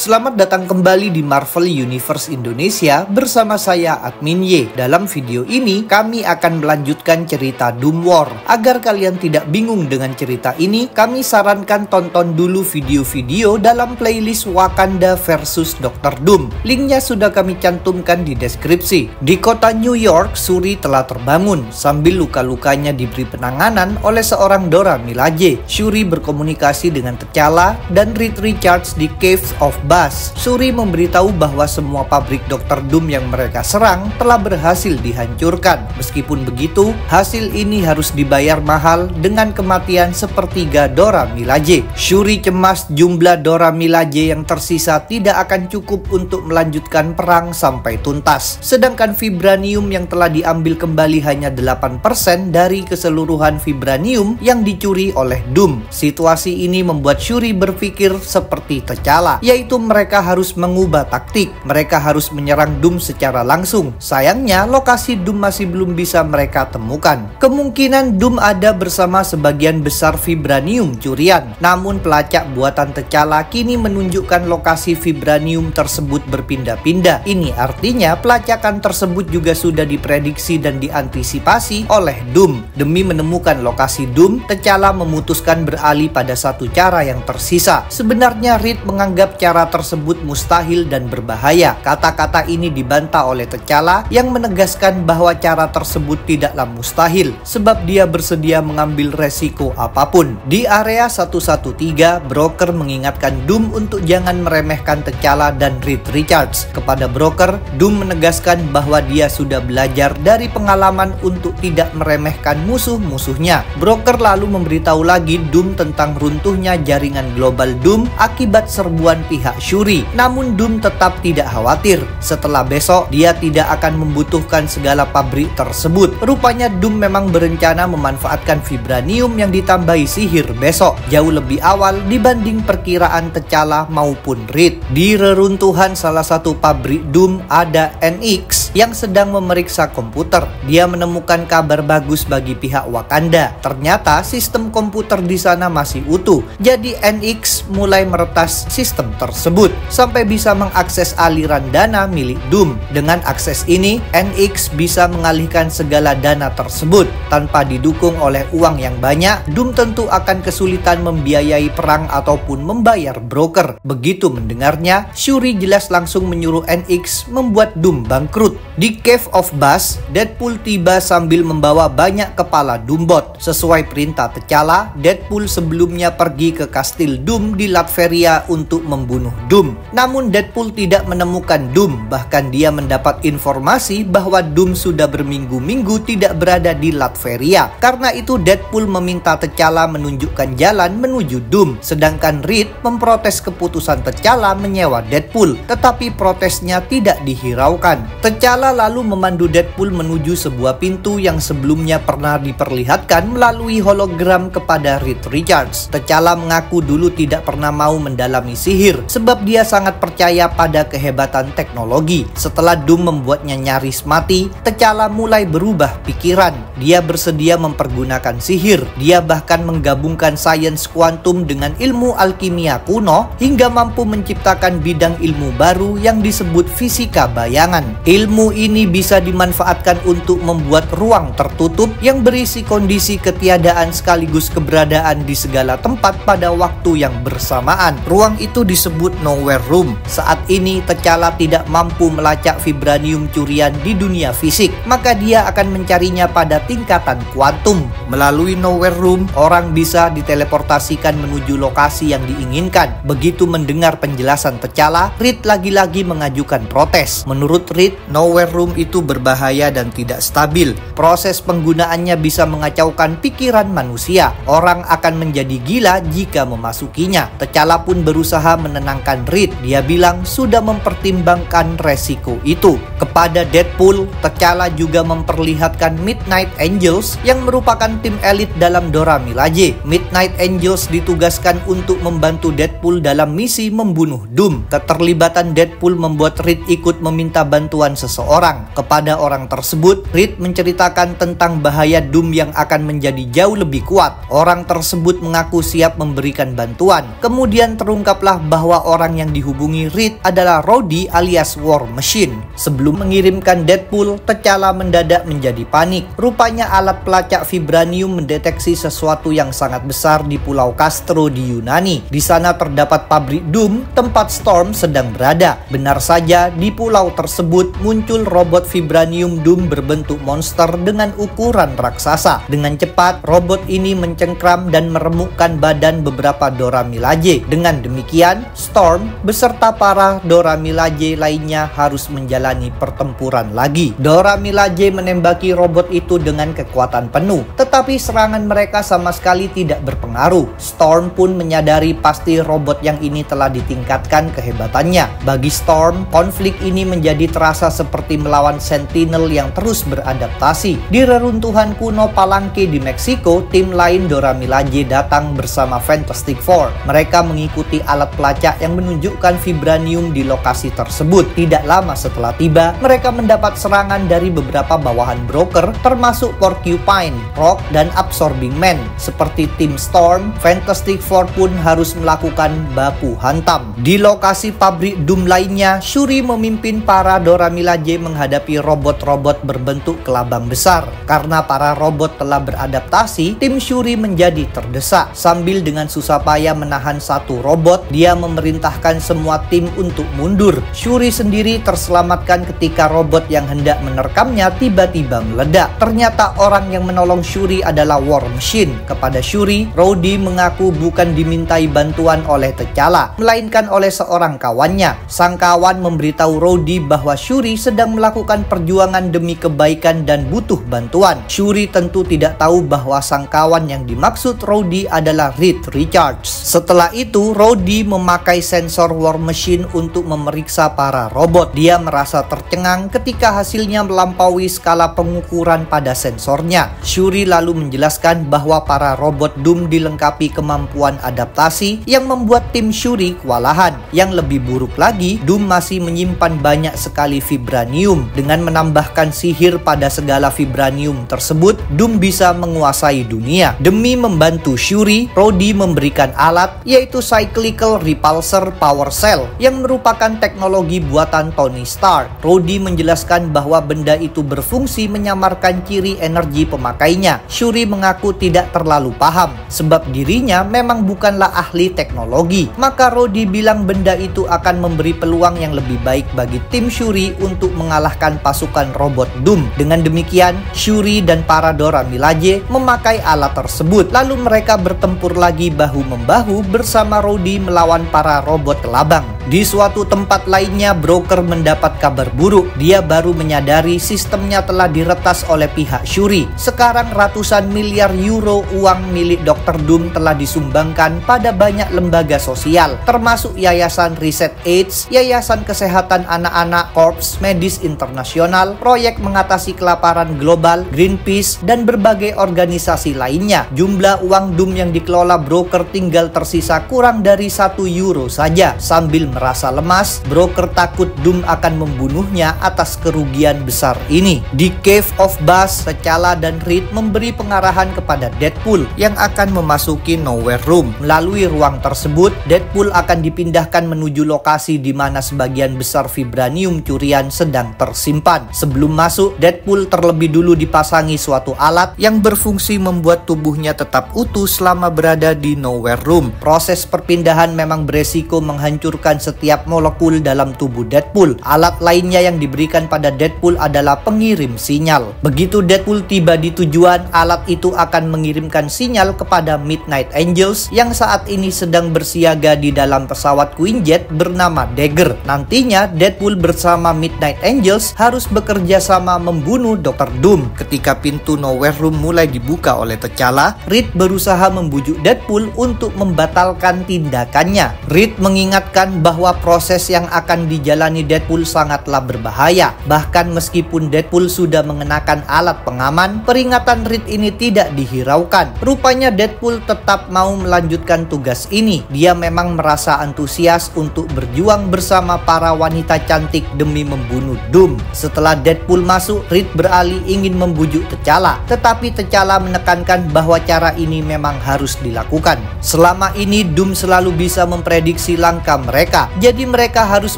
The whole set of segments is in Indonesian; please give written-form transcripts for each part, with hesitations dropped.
Selamat datang kembali di Marvel Universe Indonesia bersama saya Admin Y. Dalam video ini kami akan melanjutkan cerita Doom War. Agar kalian tidak bingung dengan cerita ini, kami sarankan tonton dulu video-video dalam playlist Wakanda vs Dr. Doom. Linknya sudah kami cantumkan di deskripsi. Di kota New York, Shuri telah terbangun sambil luka-lukanya diberi penanganan oleh seorang Dora Milaje. Shuri berkomunikasi dengan T'Challa dan Reed Richards di Caves of Bass. Shuri memberitahu bahwa semua pabrik Dr. Doom yang mereka serang telah berhasil dihancurkan. Meskipun begitu, hasil ini harus dibayar mahal dengan kematian sepertiga Dora Milaje. Shuri cemas jumlah Dora Milaje yang tersisa tidak akan cukup untuk melanjutkan perang sampai tuntas. Sedangkan vibranium yang telah diambil kembali hanya 8% dari keseluruhan vibranium yang dicuri oleh Doom. Situasi ini membuat Shuri berpikir seperti T'Challa, yaitu mereka harus mengubah taktik. Mereka harus menyerang Doom secara langsung. Sayangnya, lokasi Doom masih belum bisa mereka temukan. Kemungkinan Doom ada bersama sebagian besar vibranium curian. Namun pelacak buatan T'Challa kini menunjukkan lokasi vibranium tersebut berpindah-pindah. Ini artinya pelacakan tersebut juga sudah diprediksi dan diantisipasi oleh Doom. Demi menemukan lokasi Doom, T'Challa memutuskan beralih pada satu cara yang tersisa. Sebenarnya Reed menganggap cara tersebut mustahil dan berbahaya. Kata-kata ini dibantah oleh T'Challa yang menegaskan bahwa cara tersebut tidaklah mustahil sebab dia bersedia mengambil resiko apapun. Di area 113, Broker mengingatkan Doom untuk jangan meremehkan T'Challa dan Reed Richards. Kepada Broker, Doom menegaskan bahwa dia sudah belajar dari pengalaman untuk tidak meremehkan musuh-musuhnya. Broker lalu memberitahu lagi Doom tentang runtuhnya jaringan global Doom akibat serbuan pihak Shuri. Namun Doom tetap tidak khawatir. Setelah besok, dia tidak akan membutuhkan segala pabrik tersebut. Rupanya Doom memang berencana memanfaatkan vibranium yang ditambahi sihir besok, jauh lebih awal dibanding perkiraan T'Challa maupun Reed. Di reruntuhan salah satu pabrik Doom ada NX yang sedang memeriksa komputer. Dia menemukan kabar bagus bagi pihak Wakanda. Ternyata sistem komputer di sana masih utuh. Jadi NX mulai meretas sistem tersebut sampai bisa mengakses aliran dana milik Doom. Dengan akses ini, NX bisa mengalihkan segala dana tersebut. Tanpa didukung oleh uang yang banyak, Doom tentu akan kesulitan membiayai perang ataupun membayar broker. Begitu mendengarnya, Shuri jelas langsung menyuruh NX membuat Doom bangkrut. Di Cave of Bass, Deadpool tiba sambil membawa banyak kepala Doombot. Sesuai perintah T'Challa, Deadpool sebelumnya pergi ke kastil Doom di Latveria untuk membunuh Doom. Namun Deadpool tidak menemukan Doom, bahkan dia mendapat informasi bahwa Doom sudah berminggu-minggu tidak berada di Latveria. Karena itu Deadpool meminta T'Challa menunjukkan jalan menuju Doom. Sedangkan Reed memprotes keputusan T'Challa menyewa Deadpool, tetapi protesnya tidak dihiraukan. T'Challa lalu memandu Deadpool menuju sebuah pintu yang sebelumnya pernah diperlihatkan melalui hologram kepada Reed Richards. T'Challa mengaku dulu tidak pernah mau mendalami sihir sebab dia sangat percaya pada kehebatan teknologi. Setelah Doom membuatnya nyaris mati, T'Challa mulai berubah pikiran. Dia bersedia mempergunakan sihir. Dia bahkan menggabungkan sains kuantum dengan ilmu alkimia kuno hingga mampu menciptakan bidang ilmu baru yang disebut fisika bayangan. Ilmu ini bisa dimanfaatkan untuk membuat ruang tertutup yang berisi kondisi ketiadaan sekaligus keberadaan di segala tempat pada waktu yang bersamaan. Ruang itu disebut Nowhere Room. Saat ini T'Challa tidak mampu melacak vibranium curian di dunia fisik, maka dia akan mencarinya pada tingkatan kuantum. Melalui Nowhere Room, orang bisa diteleportasikan menuju lokasi yang diinginkan. Begitu mendengar penjelasan T'Challa, Reed lagi-lagi mengajukan protes. Menurut Reed, Nowhere Room itu berbahaya dan tidak stabil. Proses penggunaannya bisa mengacaukan pikiran manusia. Orang akan menjadi gila jika memasukinya. T'Challa pun berusaha menenangkan Reed. Dia bilang sudah mempertimbangkan resiko itu. Kepada Deadpool, T'Challa juga memperlihatkan Midnight Angels yang merupakan tim elit dalam Dora Milaje. Midnight Angels ditugaskan untuk membantu Deadpool dalam misi membunuh Doom. Keterlibatan Deadpool membuat Reed ikut meminta bantuan seseorang. Kepada orang tersebut, Reed menceritakan tentang bahaya Doom yang akan menjadi jauh lebih kuat. Orang tersebut mengaku siap memberikan bantuan. Kemudian terungkaplah bahwa orang yang dihubungi Reed adalah Rhodey alias War Machine. Sebelum mengirimkan Deadpool, T'Challa mendadak menjadi panik. Rupanya alat pelacak vibranium mendeteksi sesuatu yang sangat besar di Pulau Castro di Yunani. Di sana terdapat pabrik Doom, tempat Storm sedang berada. Benar saja, di pulau tersebut muncul robot vibranium Doom berbentuk monster dengan ukuran raksasa. Dengan cepat, robot ini mencengkram dan meremukkan badan beberapa Dora Milaje. Dengan demikian, Storm beserta para Dora Milaje lainnya harus menjalani pertempuran lagi. Dora Milaje menembaki robot itu dengan kekuatan penuh, tetapi serangan mereka sama sekali tidak berpengaruh. Storm pun menyadari pasti robot yang ini telah ditingkatkan kehebatannya. Bagi Storm, konflik ini menjadi terasa seperti melawan Sentinel yang terus beradaptasi. Di reruntuhan kuno Palenque di Meksiko, tim lain Dora Milaje datang bersama Fantastic Four. Mereka mengikuti alat pelacak yang menunjukkan vibranium di lokasi tersebut. Tidak lama setelah tiba, mereka mendapat serangan dari beberapa bawahan broker, termasuk Porcupine, Rock, dan Absorbing Man. Seperti tim Storm, Fantastic Four pun harus melakukan baku hantam. Di lokasi pabrik Doom lainnya, Shuri memimpin para Dora Milaje menghadapi robot-robot berbentuk kelabang besar. Karena para robot telah beradaptasi, tim Shuri menjadi terdesak. Sambil dengan susah payah menahan satu robot, dia memerintahkan semua tim untuk mundur. Shuri sendiri terselamatkan ketika robot yang hendak menerkamnya tiba-tiba meledak. Ternyata orang yang menolong Shuri adalah War Machine. Kepada Shuri, Rhodey mengaku bukan dimintai bantuan oleh T'Challa, melainkan oleh seorang kawannya. Sang kawan memberitahu Rhodey bahwa Shuri sedang melakukan perjuangan demi kebaikan dan butuh bantuan. Shuri tentu tidak tahu bahwa sang kawan yang dimaksud Rhodey adalah Reed Richards. Setelah itu, Rhodey memakai sensor War Machine untuk memeriksa para robot. Dia merasa tercengang ketika hasilnya melampaui skala pengukuran pada sensornya. Shuri lalu menjelaskan bahwa para robot Doom dilengkapi kemampuan adaptasi yang membuat tim Shuri kewalahan. Yang lebih buruk lagi, Doom masih menyimpan banyak sekali vibranium. Dengan menambahkan sihir pada segala vibranium tersebut, Doom bisa menguasai dunia. Demi membantu Shuri, Rhodey memberikan alat, yaitu Cyclical Repulsor Power Cell, yang merupakan teknologi buatan Tony Stark. Rhodey menjelaskan bahwa benda itu berfungsi menyamarkan ciri energi pemakainya. Shuri mengaku tidak terlalu paham, sebab dirinya memang bukanlah ahli teknologi. Maka Rhodey bilang benda itu akan memberi peluang yang lebih baik bagi tim Shuri untuk mengalahkan pasukan robot Doom. Dengan demikian, Shuri dan para Dora Milaje memakai alat tersebut. Lalu mereka bertempur lagi bahu-membahu bersama Rhodey melawan para robot kelabang. Di suatu tempat lainnya, broker mendapat kabar buruk. Dia baru menyadari sistemnya telah diretas oleh pihak Shuri. Sekarang ratusan miliar euro uang milik Dr. Doom telah disumbangkan pada banyak lembaga sosial, termasuk Yayasan Riset AIDS, Yayasan Kesehatan Anak-anak, Korps Medis Internasional, Proyek Mengatasi Kelaparan Global, Greenpeace, dan berbagai organisasi lainnya. Jumlah uang Doom yang dikelola broker tinggal tersisa kurang dari 1 euro saja. Sambil merasa lemas, broker takut Doom akan membunuhnya atas kerugian besar ini. Di Cave of Bass, T'Challa dan Reed memberi pengarahan kepada Deadpool yang akan memasuki Nowhere Room. Melalui ruang tersebut, Deadpool akan dipindahkan menuju lokasi di mana sebagian besar vibranium curian sedang tersimpan. Sebelum masuk, Deadpool terlebih dulu dipasangi suatu alat yang berfungsi membuat tubuhnya tetap utuh selama berada di Nowhere Room. Proses perpindahan memang beresiko menghancurkan setiap molekul dalam tubuh Deadpool. Alat lainnya yang diberikan pada Deadpool adalah pengirim sinyal. Begitu Deadpool tiba di tujuan, alat itu akan mengirimkan sinyal kepada Midnight Angels yang saat ini sedang bersiaga di dalam pesawat Quinjet bernama Dagger. Nantinya Deadpool bersama Midnight Angels harus bekerja sama membunuh Dr. Doom. Ketika pintu Nowhere Room mulai dibuka oleh T'Challa, Reed berusaha membujuk Deadpool untuk membatalkan tindakannya. Reed mengingatkan bahwa proses yang akan dijalani Deadpool sangatlah berbahaya. Bahkan meskipun Deadpool sudah mengenakan alat pengaman, peringatan Reed ini tidak dihiraukan. Rupanya Deadpool tetap mau melanjutkan tugas ini. Dia memang merasa antusias untuk berjuang bersama para wanita cantik demi membunuh Doom. Setelah Deadpool masuk, Reed beralih ingin membujuk T'Challa. Tetapi T'Challa menekankan bahwa cara ini memang harus dilakukan. Selama ini Doom selalu bisa memprediksi langkah mereka. mereka. Jadi mereka harus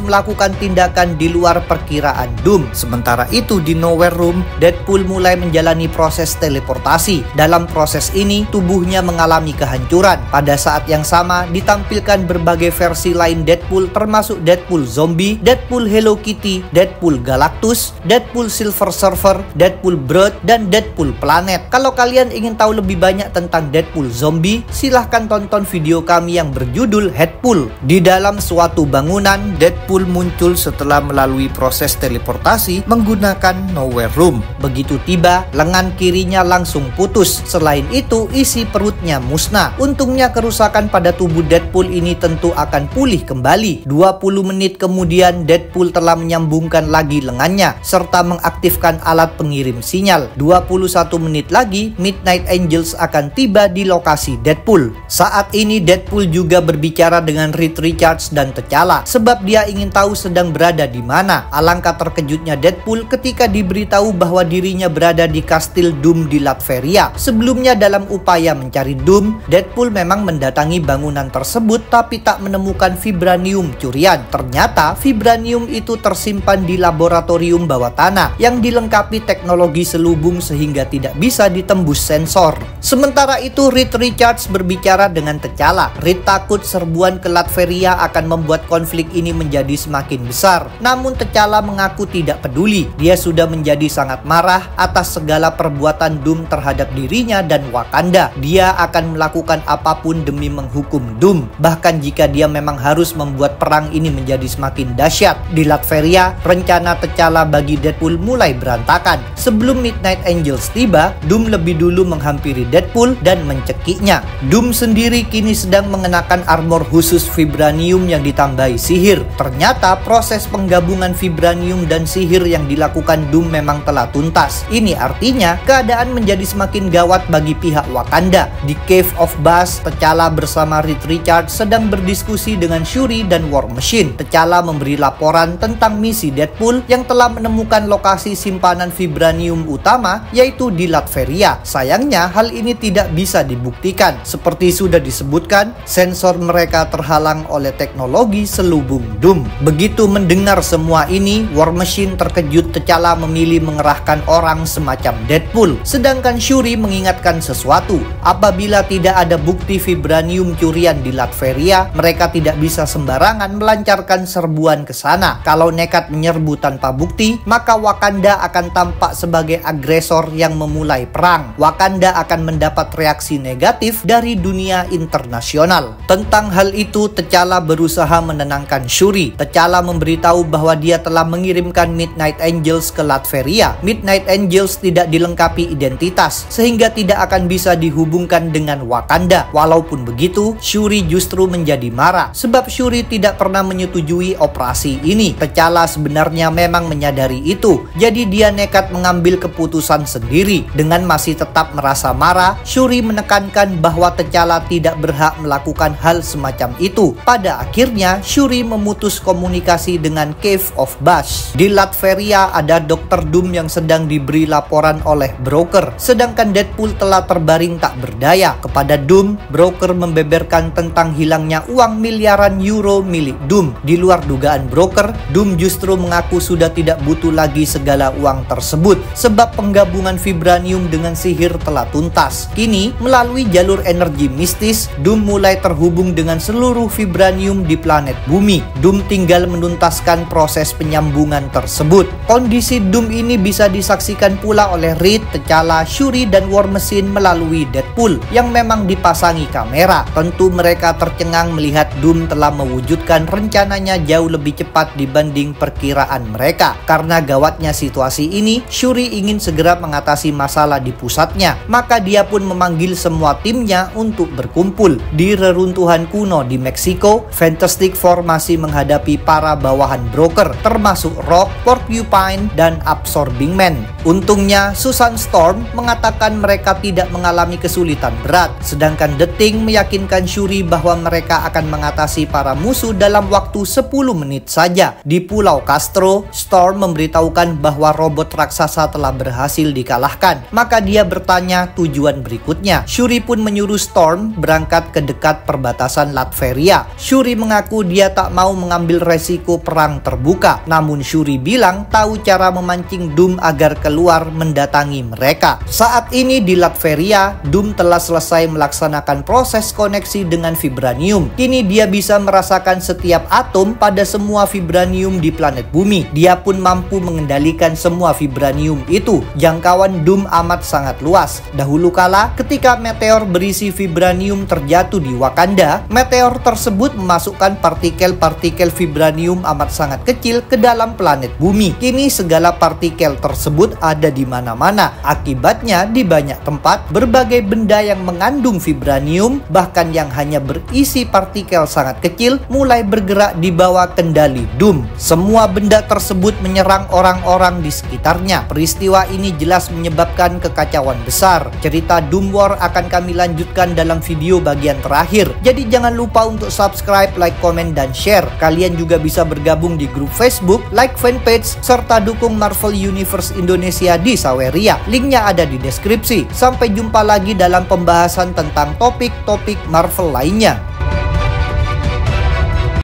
melakukan tindakan di luar perkiraan Doom. Sementara itu di Nowhere Room, Deadpool mulai menjalani proses teleportasi. Dalam proses ini, tubuhnya mengalami kehancuran. Pada saat yang sama, ditampilkan berbagai versi lain Deadpool, termasuk Deadpool Zombie, Deadpool Hello Kitty, Deadpool Galactus, Deadpool Silver Surfer, Deadpool Bird, dan Deadpool Planet. Kalau kalian ingin tahu lebih banyak tentang Deadpool Zombie, silahkan tonton video kami yang berjudul Headpool. Di dalam suatu bangunan, Deadpool muncul setelah melalui proses teleportasi menggunakan Nowhere Room. Begitu tiba, lengan kirinya langsung putus. Selain itu, isi perutnya musnah. Untungnya kerusakan pada tubuh Deadpool ini tentu akan pulih kembali. 20 menit kemudian, Deadpool telah menyambungkan lagi lengannya serta mengaktifkan alat pengirim sinyal. 21 menit lagi, Midnight Angels akan tiba di lokasi Deadpool. Saat ini Deadpool juga berbicara dengan Reed Richards dan T'Challa sebab dia ingin tahu sedang berada di mana. Alangkah terkejutnya Deadpool ketika diberitahu bahwa dirinya berada di Kastil Doom di Latveria. Sebelumnya dalam upaya mencari Doom, Deadpool memang mendatangi bangunan tersebut tapi tak menemukan vibranium curian. Ternyata vibranium itu tersimpan di laboratorium bawah tanah yang dilengkapi teknologi selubung sehingga tidak bisa ditembus sensor. Sementara itu Reed Richards berbicara dengan T'Challa. Reed takut serbuan ke Latveria akan membuat konflik ini menjadi semakin besar. Namun T'Challa mengaku tidak peduli. Dia sudah menjadi sangat marah atas segala perbuatan Doom terhadap dirinya dan Wakanda. Dia akan melakukan apapun demi menghukum Doom. Bahkan jika dia memang harus membuat perang ini menjadi semakin dahsyat. Di Latveria, rencana T'Challa bagi Deadpool mulai berantakan. Sebelum Midnight Angels tiba, Doom lebih dulu menghampiri Deadpool dan mencekiknya. Doom sendiri kini sedang mengenakan armor khusus vibranium yang ditambahi sihir. Ternyata proses penggabungan vibranium dan sihir yang dilakukan Doom memang telah tuntas. Ini artinya keadaan menjadi semakin gawat bagi pihak Wakanda. Di Cave of Bass, T'Challa bersama Reed Richards sedang berdiskusi dengan Shuri dan War Machine. T'Challa memberi laporan tentang misi Deadpool yang telah menemukan lokasi simpanan vibranium utama yaitu di Latveria. Sayangnya hal ini tidak bisa dibuktikan. Seperti sudah disebutkan, sensor mereka terhalang oleh teknologi selubung Doom. Begitu mendengar semua ini, War Machine terkejut. T'Challa memilih mengerahkan orang semacam Deadpool. Sedangkan Shuri mengingatkan sesuatu. Apabila tidak ada bukti vibranium curian di Latveria, mereka tidak bisa sembarangan melancarkan serbuan ke sana. Kalau nekat menyerbu tanpa bukti, maka Wakanda akan tampak sebagai agresor yang memulai perang. Wakanda akan mendapat reaksi negatif dari dunia internasional. Tentang hal itu, T'Challa berusaha menenangkan Shuri. T'Challa memberitahu bahwa dia telah mengirimkan Midnight Angels ke Latveria. Midnight Angels tidak dilengkapi identitas, sehingga tidak akan bisa dihubungkan dengan Wakanda. Walaupun begitu, Shuri justru menjadi marah, sebab Shuri tidak pernah menyetujui operasi ini. T'Challa sebenarnya memang menyadari itu, jadi dia nekat mengambil keputusan sendiri. Dengan masih tetap merasa marah, Shuri menekankan bahwa T'Challa tidak berhak melakukan hal semacam itu. Pada akhirnya, Shuri memutus komunikasi dengan Cave of Bass. Di Latveria ada Dr. Doom yang sedang diberi laporan oleh Broker, sedangkan Deadpool telah terbaring tak berdaya. Kepada Doom, Broker membeberkan tentang hilangnya uang miliaran euro milik Doom. Di luar dugaan Broker, Doom justru mengaku sudah tidak butuh lagi segala uang tersebut, sebab penggabungan vibranium dengan sihir telah tuntas. Kini, melalui jalur energi mistis, Doom mulai terhubung dengan seluruh vibranium di planet bumi. Doom tinggal menuntaskan proses penyambungan tersebut. Kondisi Doom ini bisa disaksikan pula oleh Reed, T'Challa, Shuri, dan War Machine melalui Deadpool yang memang dipasangi kamera. Tentu mereka tercengang melihat Doom telah mewujudkan rencananya jauh lebih cepat dibanding perkiraan mereka. Karena gawatnya situasi ini, Shuri ingin segera mengatasi masalah di pusatnya. Maka dia pun memanggil semua timnya untuk berkumpul. Di reruntuhan kuno di Meksiko, Fantastic Four masih menghadapi para bawahan Broker, termasuk Rock, Porcupine, dan Absorbing Man. Untungnya, Susan Storm mengatakan mereka tidak mengalami kesulitan berat, sedangkan The Thing meyakinkan Shuri bahwa mereka akan mengatasi para musuh dalam waktu 10 menit saja. Di Pulau Castro, Storm memberitahukan bahwa robot raksasa telah berhasil dikalahkan. Maka dia bertanya tujuan berikutnya. Shuri pun menyuruh Storm berangkat ke dekat perbatasan Latveria. Shuri mengaku mengaku dia tak mau mengambil resiko perang terbuka. Namun Shuri bilang tahu cara memancing Doom agar keluar mendatangi mereka. Saat ini di Latveria, Doom telah selesai melaksanakan proses koneksi dengan Vibranium. Kini dia bisa merasakan setiap atom pada semua Vibranium di planet bumi. Dia pun mampu mengendalikan semua Vibranium itu. Jangkauan Doom amat sangat luas. Dahulu kala, ketika meteor berisi Vibranium terjatuh di Wakanda, meteor tersebut memasukkan partikel-partikel Vibranium amat sangat kecil ke dalam planet bumi. Kini segala partikel tersebut ada di mana-mana. Akibatnya di banyak tempat, berbagai benda yang mengandung Vibranium, bahkan yang hanya berisi partikel sangat kecil, mulai bergerak di bawah kendali Doom. Semua benda tersebut menyerang orang-orang di sekitarnya. Peristiwa ini jelas menyebabkan kekacauan besar. Cerita Doom War akan kami lanjutkan dalam video bagian terakhir. Jadi jangan lupa untuk subscribe, like, komen, dan share. Kalian juga bisa bergabung di grup Facebook, like fanpage, serta dukung Marvel Universe Indonesia di Saweria. Linknya ada di deskripsi. Sampai jumpa lagi dalam pembahasan tentang topik-topik Marvel lainnya.